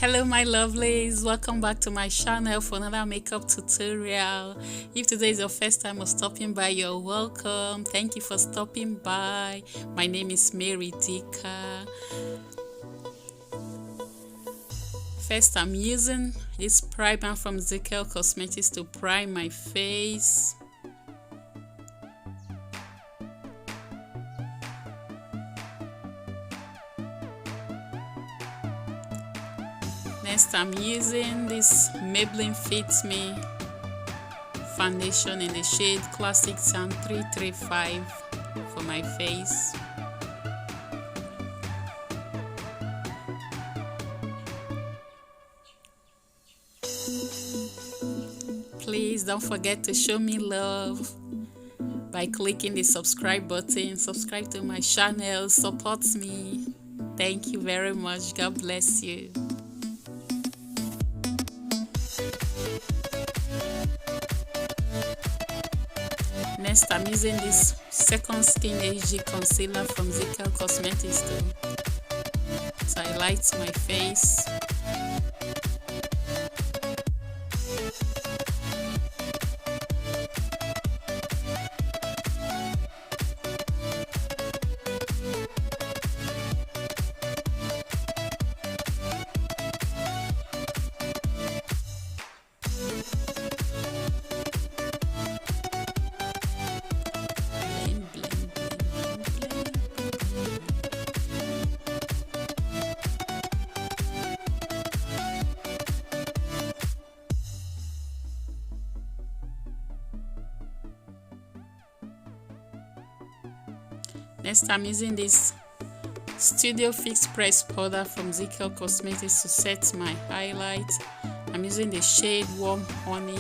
Hello my lovelies, welcome back to my channel for another makeup tutorial. If today is your first time of stopping by, you're welcome. Thank you for stopping by. My name is Mary Dika. First, I'm using this primer from Cosmetics to prime my face. Next, I'm using this Maybelline Fit Me foundation in the shade Classic Tan 335 for my face. Please don't forget to show me love by clicking the subscribe button. Subscribe to my channel, support me. Thank you very much. God bless you. Next, I'm using this Second Skin HD concealer from Cosmetics to highlight my face. Next, I'm using this Studio Fix Press powder from Cosmetics to set my highlight. I'm using the shade Warm Honey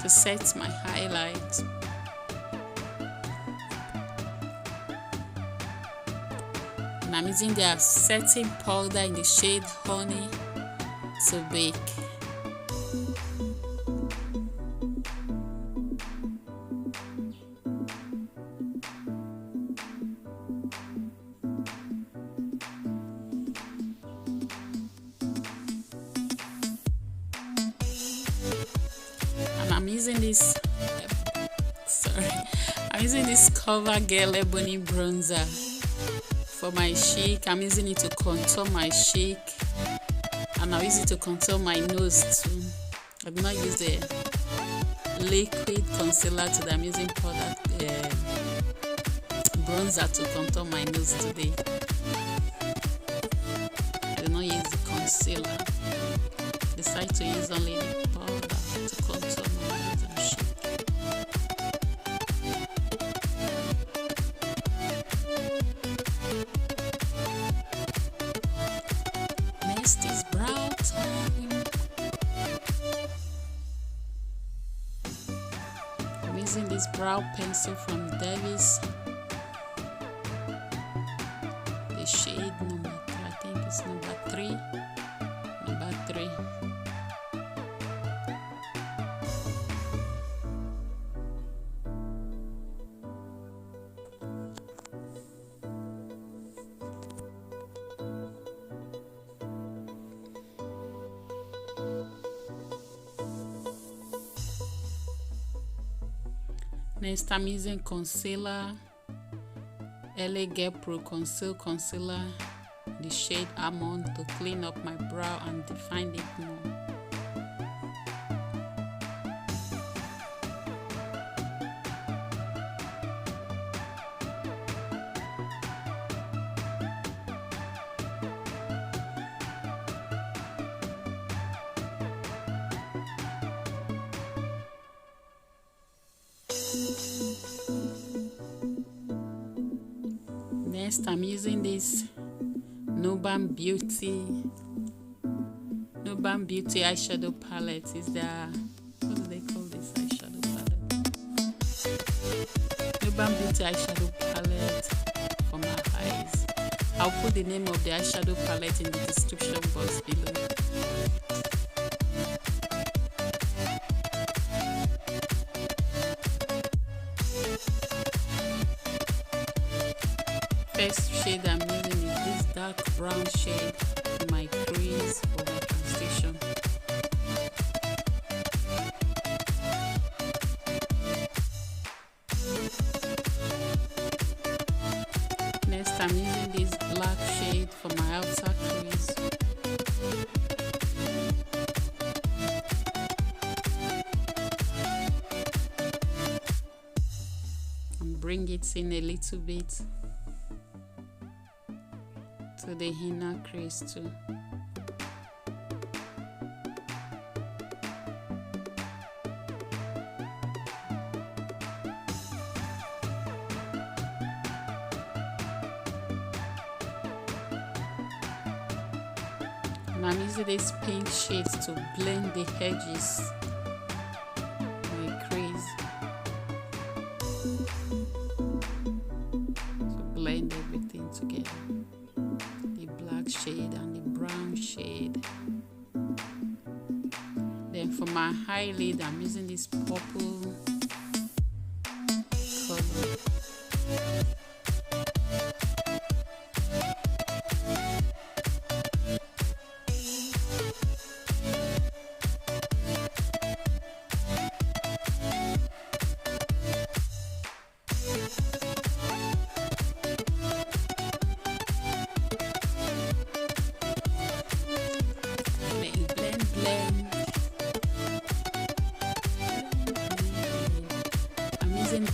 to set my highlight. And I'm using their setting powder in the shade Honey to bake. I'm using this CoverGirl Ebony Bronzer for my cheek. I'm using it to contour my cheek, and I'll use it to contour my nose too. I do not use the liquid concealer today. I'm using bronzer to contour my nose today. I do not use the concealer. Decide to use only the powder to contour my nose and cheek. Next is brow time. I'm using this brow pencil from Davis. The shade number 3, I think it's number 3. Number 3. Next, I'm using concealer, LA Get Pro Concealer, the shade Almond, to clean up my brow and define it more. Next, I'm using this Nuban Beauty eyeshadow palette. Is there, what do they call this eyeshadow palette? Nuban Beauty eyeshadow palette for my eyes. I'll put the name of the eyeshadow palette in the description box below. First shade I'm using is this dark brown shade for my crease. I'm using this black shade for my outer crease. And bring it in a little bit to the inner crease too. And I'm using this pink shade to blend the edges of my crease. To blend everything together. The black shade and the brown shade. Then for my eyelid, I'm using this purple color.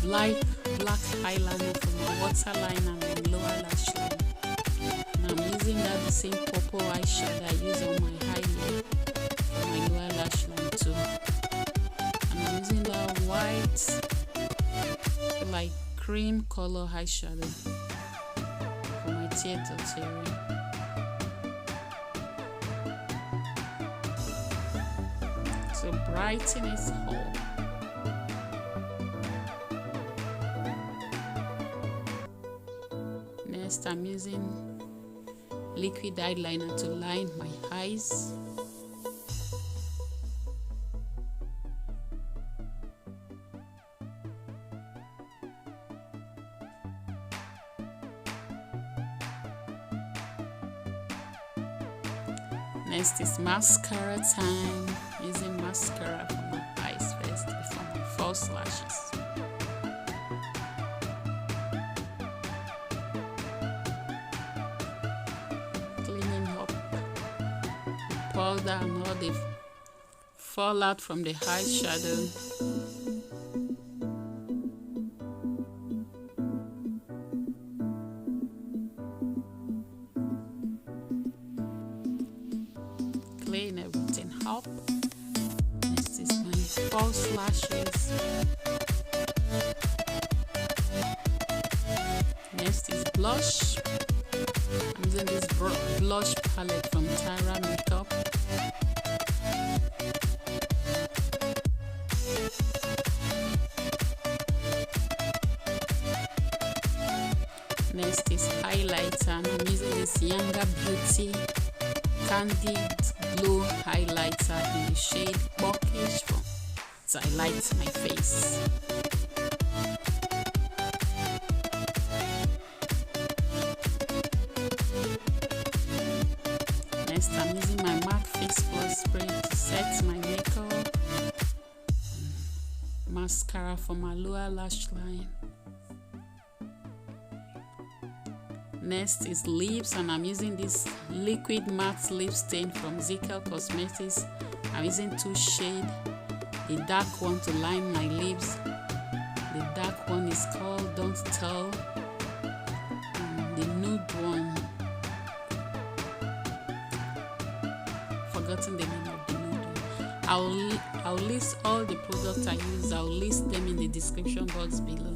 Light black eyeliner for my waterline and my lower lash line. And I'm using that the same purple eyeshadow I use on my eyelid for my lower lash line too. And I'm using that white, like cream color eyeshadow for my theater area. To brighten it all. Next, I'm using liquid eyeliner to line my eyes. Next is mascara time. Using mascara for my eyes first before my false lashes. Powder and all the fallout from the eyeshadow. Clean everything up. Next is my false lashes. Next is blush. I'm using this blush palette from Tara Makeup. Next is highlighter, and I'm using this Younger Beauty Candid Glow Highlighter in the shade Kporkish to highlight my face. Next, I'm using my MAC Fix Plus spray to set my makeup. Mascara for my lower lash line. Next is lips, and I'm using this liquid matte lip stain from Zikel Cosmetics. I'm using two shades. The dark one to line my lips. The dark one is called Don't Tell. And the nude one, forgotten the name of the nude one. I'll list all the products I use. I'll list them in the description box below.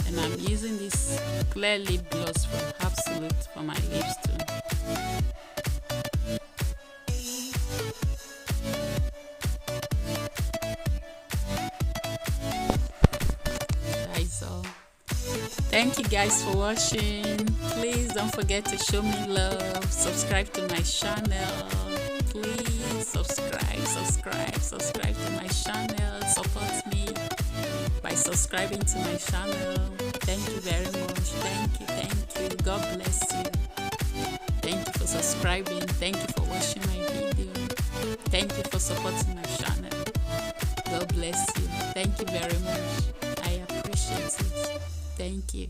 And I'm using this clear lip gloss from Absolute for my lips too. That is all. Thank you guys for watching. Please don't forget to show me love. Subscribe to my channel. Please subscribe to my channel. Support me by subscribing to my channel. Thank you very much. Thank you. God bless you. Thank you for subscribing. Thank you for watching my video. Thank you for supporting my channel. God bless you. Thank you very much. I appreciate it. Thank you.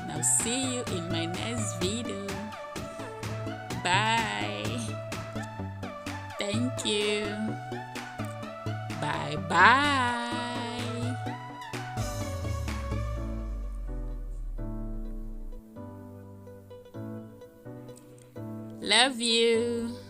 Now see you in my next video. Bye. Thank you. Bye bye. Love you.